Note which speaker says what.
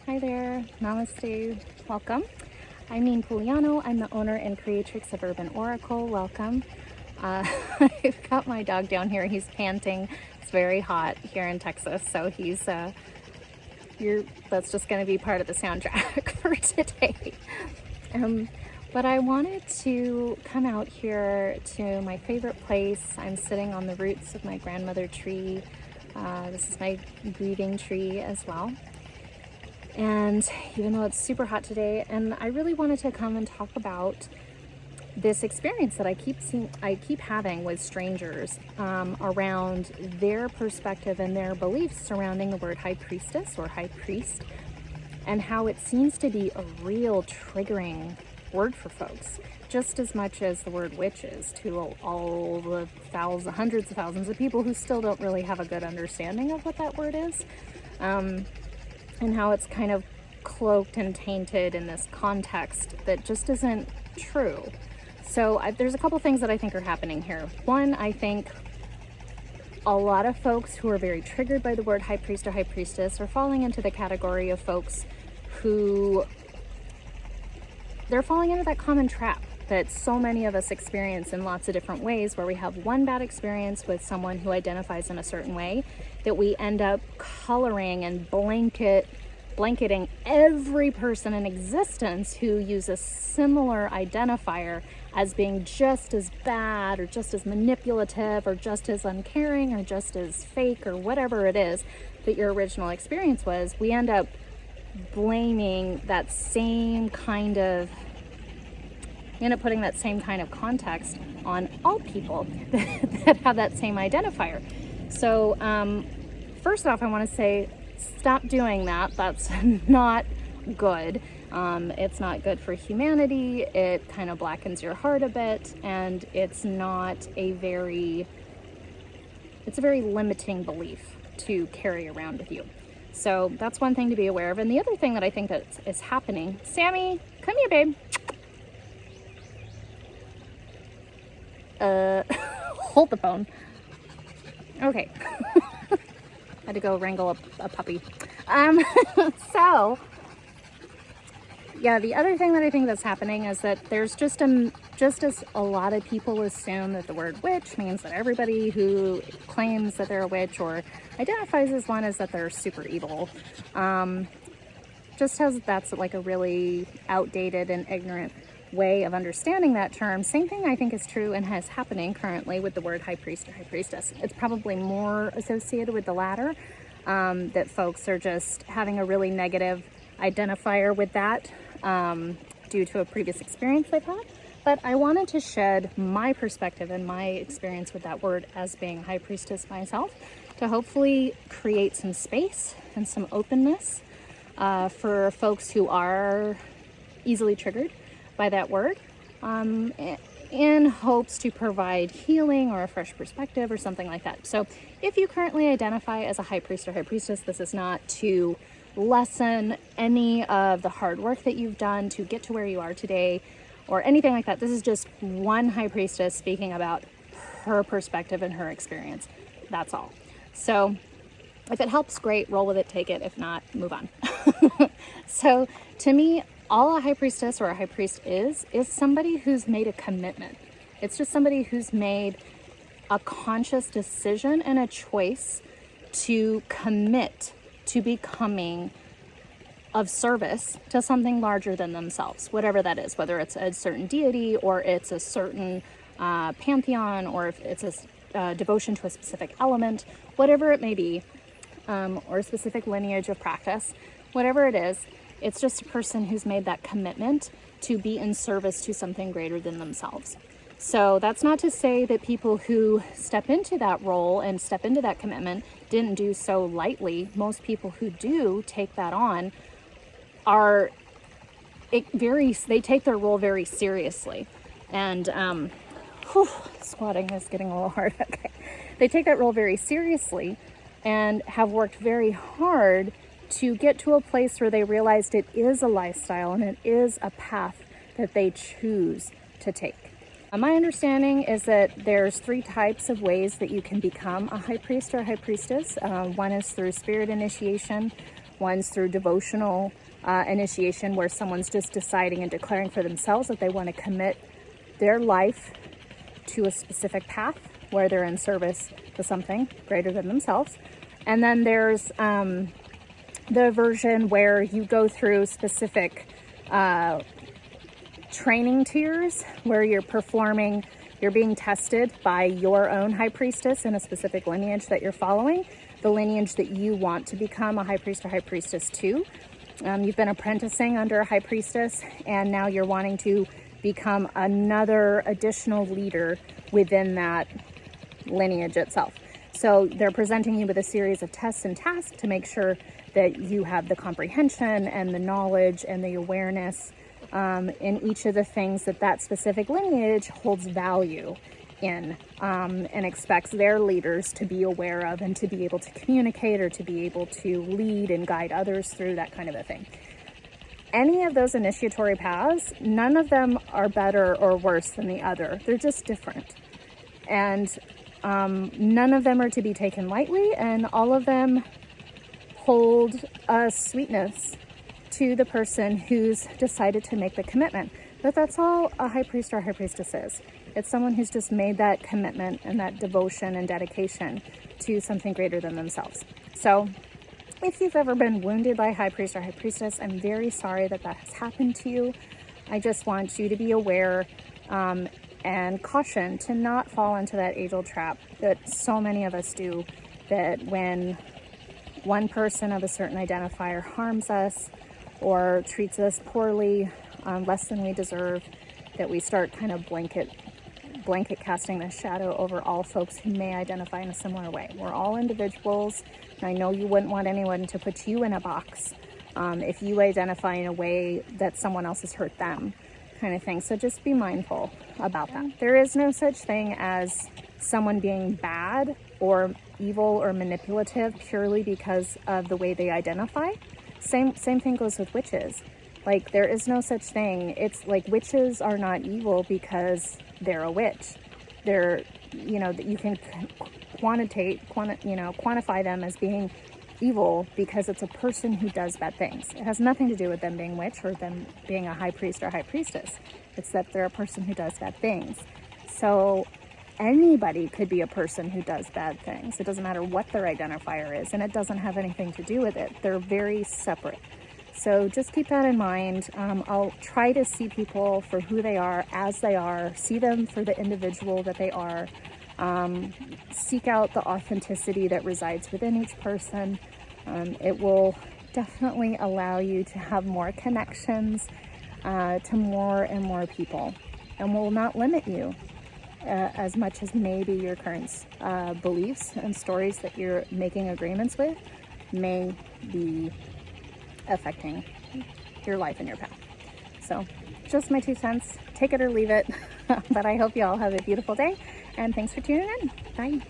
Speaker 1: Hi there, namaste, welcome. I'm Neen Puliano. I'm the owner and creatrix of Urban Oracle. Welcome. I've got my dog down here. He's panting. It's very hot here in Texas, so that's just going to be part of the soundtrack for today. But I wanted to come out here to my favorite place. I'm sitting on the roots of my grandmother tree. This is my grieving tree as well. And even though it's super hot today, and I really wanted to come and talk about this experience that I keep having with strangers around their perspective and their beliefs surrounding the word high priestess or high priest, and how it seems to be a real triggering word for folks, just as much as the word witch is to all the hundreds of thousands of people who still don't really have a good understanding of what that word is. And how it's kind of cloaked and tainted in this context that just isn't true. So there's a couple things that I think are happening here. One, I think a lot of folks who are very triggered by the word high priest or high priestess are falling into the category of folks who they're falling into that common trap that so many of us experience in lots of different ways, where we have one bad experience with someone who identifies in a certain way that we end up coloring and blanketing every person in existence who uses similar identifier as being just as bad or just as manipulative or just as uncaring or just as fake or whatever it is that your original experience was. We end up blaming that same kind of putting that same kind of context on all people that have that same identifier. So first off, I want to say, stop doing that. That's not good. It's not good for humanity. It kind of blackens your heart a bit, and it's a very limiting belief to carry around with you. So that's one thing to be aware of. And the other thing that I think that is happening, Sammy, come here, babe. Hold the phone. Okay. Had to go wrangle a puppy. So, yeah, the other thing that I think that's happening is that there's just as a lot of people assume that the word witch means that everybody who claims that they're a witch or identifies as one is that they're super evil. Just as that's like a really outdated and ignorant way of understanding that term. Same thing I think is true and has happening currently with the word high priest or high priestess. It's probably more associated with the latter, that folks are just having a really negative identifier with that due to a previous experience they've had. But I wanted to shed my perspective and my experience with that word as being a high priestess myself to hopefully create some space and some openness for folks who are easily triggered by that word, in hopes to provide healing or a fresh perspective or something like that. So if you currently identify as a high priest or high priestess, this is not to lessen any of the hard work that you've done to get to where you are today or anything like that. This is just one high priestess speaking about her perspective and her experience. That's all. So if it helps, great, roll with it, take it. If not, move on. So to me, all a high priestess or a high priest is somebody who's made a commitment. It's just somebody who's made a conscious decision and a choice to commit to becoming of service to something larger than themselves, whatever that is, whether it's a certain deity or it's a certain pantheon, or if it's a devotion to a specific element, whatever it may be, or a specific lineage of practice, whatever it is. It's just a person who's made that commitment to be in service to something greater than themselves. So that's not to say that people who step into that role and step into that commitment didn't do so lightly. Most people who do take that on they take their role very seriously. And squatting is getting a little hard. Okay. They take that role very seriously and have worked very hard to get to a place where they realized it is a lifestyle and it is a path that they choose to take. My understanding is that there's 3 types of ways that you can become a high priest or a high priestess. One is through spirit initiation, One's through devotional initiation, where someone's just deciding and declaring for themselves that they want to commit their life to a specific path where they're in service to something greater than themselves. And then there's the version where you go through specific training tiers where you're being tested by your own high priestess in a specific lineage that you're following, the lineage that you want to become a high priest or high priestess to. You've been apprenticing under a high priestess, and now you're wanting to become another additional leader within that lineage itself. So they're presenting you with a series of tests and tasks to make sure that you have the comprehension and the knowledge and the awareness in each of the things that specific lineage holds value in, and expects their leaders to be aware of and to be able to communicate or to be able to lead and guide others through, that kind of a thing. Any of those initiatory paths, none of them are better or worse than the other. They're just different. And none of them are to be taken lightly, and all of them hold a sweetness to the person who's decided to make the commitment. But that's all a high priest or high priestess is. It's someone who's just made that commitment and that devotion and dedication to something greater than themselves. So if you've ever been wounded by a high priest or high priestess, I'm very sorry that has happened to you. I just want you to be aware and caution to not fall into that age-old trap that so many of us do, that when one person of a certain identifier harms us or treats us poorly, less than we deserve, that we start kind of blanket casting this shadow over all folks who may identify in a similar way. We're all individuals, and I know you wouldn't want anyone to put you in a box if you identify in a way that someone else has hurt them, kind of thing. So just be mindful about that. There is no such thing as someone being bad or evil or manipulative purely because of the way they identify. Same thing goes with witches. Like, there is no such thing. It's like witches are not evil because they're a witch. They're, you can quantify them as being evil because it's a person who does bad things. It has nothing to do with them being witch or them being a high priest or high priestess. It's that they're a person who does bad things. So anybody could be a person who does bad things. It doesn't matter what their identifier is, and it doesn't have anything to do with it. They're very separate. So just keep that in mind. I'll try to see people for who they are, as they are, see them for the individual that they are, seek out the authenticity that resides within each person. It will definitely allow you to have more connections to more and more people, and will not limit you as much as maybe your current beliefs and stories that you're making agreements with may be affecting your life and your path. So just my 2 cents, take it or leave it. But I hope you all have a beautiful day, and thanks for tuning in. Bye.